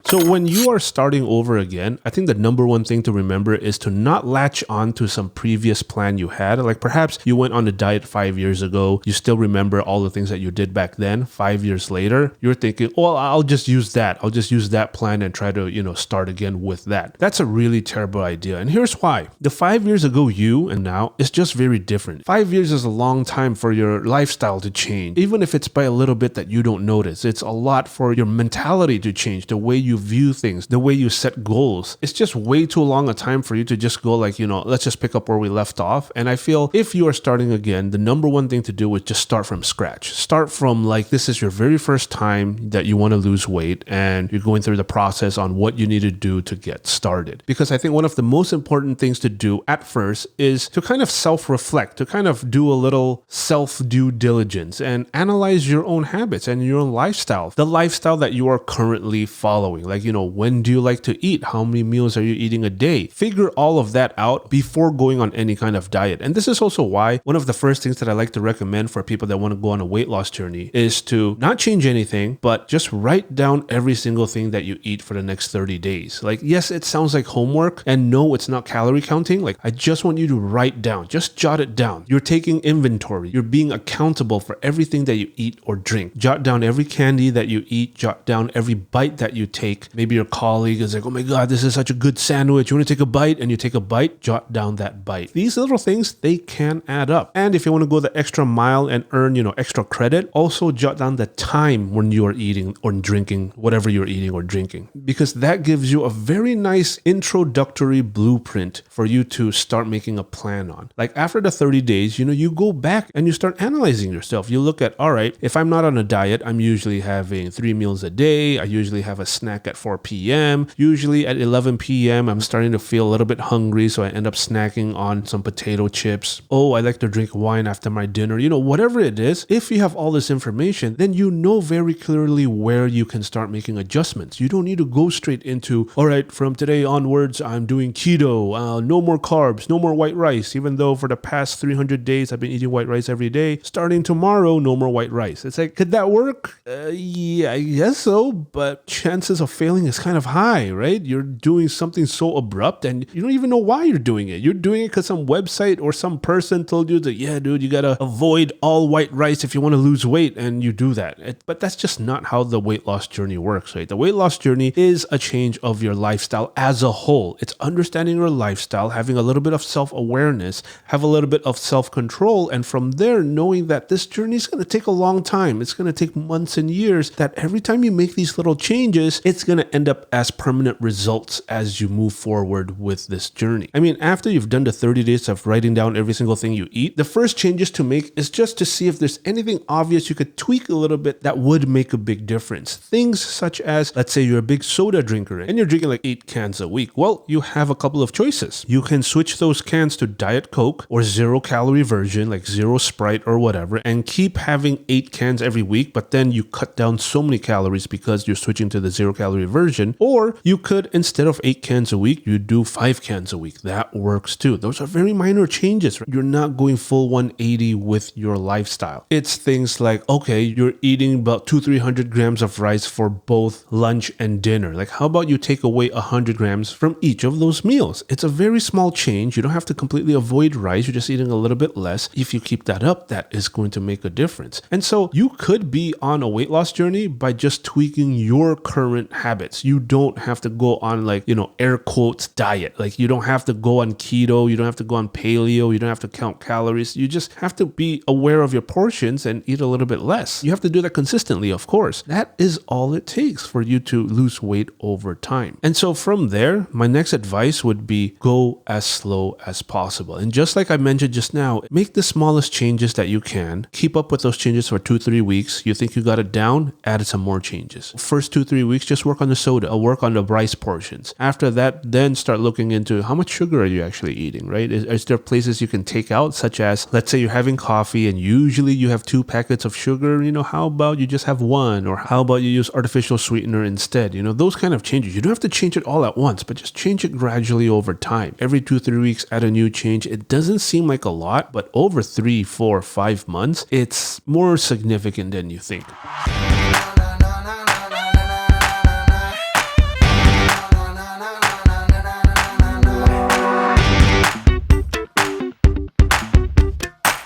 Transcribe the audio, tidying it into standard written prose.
So when you are starting over again, I think the number one thing to remember is to not latch on to some previous plan you had. Like perhaps you went on a diet 5 years ago. You still remember all the things that you did back then. 5 years later, you're thinking, well, I'll just use that. I'll just use that plan and try to, start again with that. That's a really terrible idea. And here's why. The 5 years ago you and now is just very different. 5 years is a long time for your lifestyle to change. Even if it's by a little bit that you don't notice, it's a lot for your mentality to change, the way you view things, the way you set goals. It's just way too long a time for you to just go like, let's just pick up where we left off. And I feel if you are starting again, the number one thing to do is just start from scratch. Start from like, this is your very first time that you want to lose weight and you're going through the process on what you need to do to get started. Because I think one of the most important things to do at first is to kind of self-reflect, to kind of do a little self-due diligence and analyze your own habits and your own lifestyle, the lifestyle that you are currently following. Like, when do you like to eat? How many meals are you eating a day? Figure all of that out before going on any kind of diet. And this is also why one of the first things that I like to recommend for people that want to go on a weight loss journey is to not change anything, but just write down every single thing that you eat for the next 30 days. Like, yes, it sounds like homework, and no, it's not calorie counting. Like, I just want you to write down, just jot it down. You're taking inventory. You're being accountable for everything that you eat or drink. Jot down every candy that you eat, jot down every bite that you take. Maybe your colleague is like, oh my God, this is such a good sandwich. You want to take a bite? And you take a bite, jot down that bite. These little things, they can add up. And if you want to go the extra mile and earn, extra credit, also jot down the time when you are eating or drinking whatever you're eating or drinking, because that gives you a very nice introductory blueprint for you to start making a plan on. Like after the 30 days, you go back and you start analyzing yourself. You look at, all right, if I'm not on a diet, I'm usually having 3 meals a day. I usually have a snack at 4 p.m. Usually at 11 p.m., I'm starting to feel a little bit hungry, so I end up snacking on some potato chips. Oh, I like to drink wine after my dinner. Whatever it is, if you have all this information, then you know very clearly where you can start making adjustments. You don't need to go straight into, all right, from today onwards, I'm doing keto, no more carbs, no more white rice, even though for the past 300 days, I've been eating white rice every day. Starting tomorrow, no more white rice. It's like, could that work? Yeah, I guess so, but chances of failing is kind of high, right? You're doing something so abrupt and you don't even know why you're doing it. You're doing it because some website or some person told you that, yeah, dude, you gotta avoid all white rice if you want to lose weight, and you do that. But that's just not how the weight loss journey works, right? The weight loss journey is a change of your lifestyle as a whole. It's understanding your lifestyle, having a little bit of self-awareness, have a little bit of self-control, and from there, knowing that this journey is going to take a long time. It's going to take months and years, that every time you make these little changes, it's going to end up as permanent results as you move forward with this journey. I mean, after you've done the 30 days of writing down every single thing you eat, the first changes to make is just to see if there's anything obvious you could tweak a little bit that would make a big difference. Things such as, let's say you're a big soda drinker and you're drinking like 8 cans a week. Well, you have a couple of choices. You can switch those cans to Diet Coke or 0-calorie version, like Zero Sprite or whatever, and keep having 8 cans every week, but then you cut down so many calories because you're switching to the 0-calorie version. Or you could, instead of 8 cans a week, you do 5 cans a week. That works too. Those are very minor changes. You're not going full 180 with your lifestyle. It's things like, okay, you're eating about 200-300 grams of rice for both lunch and dinner. Like, how about you take away 100 grams from each of those meals? It's a very small change. You don't have to completely avoid rice. You're just eating a little bit less. If you keep that up, that is going to make a difference. And so you could be on a weight loss journey by just tweaking your current habits. You don't have to go on like, air quotes diet. Like, you don't have to go on keto. You don't have to go on paleo. You don't have to count calories. You just have to be aware of your portions and eat a little bit less. You have to do that consistently, of course. That is all it takes for you to lose weight over time. And so from there, my next advice would be go as slow as possible. And just like I mentioned just now, make the smallest changes that you can. Keep up with those changes for 2-3 weeks. You think you got it down, add some more changes. First 2-3 weeks, just work on the soda or work on the rice portions. After that, then start looking into how much sugar are you actually eating, right? Is there places you can take out, such as, let's say you're having coffee and usually you have 2 packets of sugar, how about you just have 1? Or how about you use artificial sweetener instead? Those kind of changes. You don't have to change it all at once, but just change it gradually over time. Every 2-3 weeks, add a new change. It doesn't seem like a lot, but over 3, 4, 5 months, it's more significant than you think.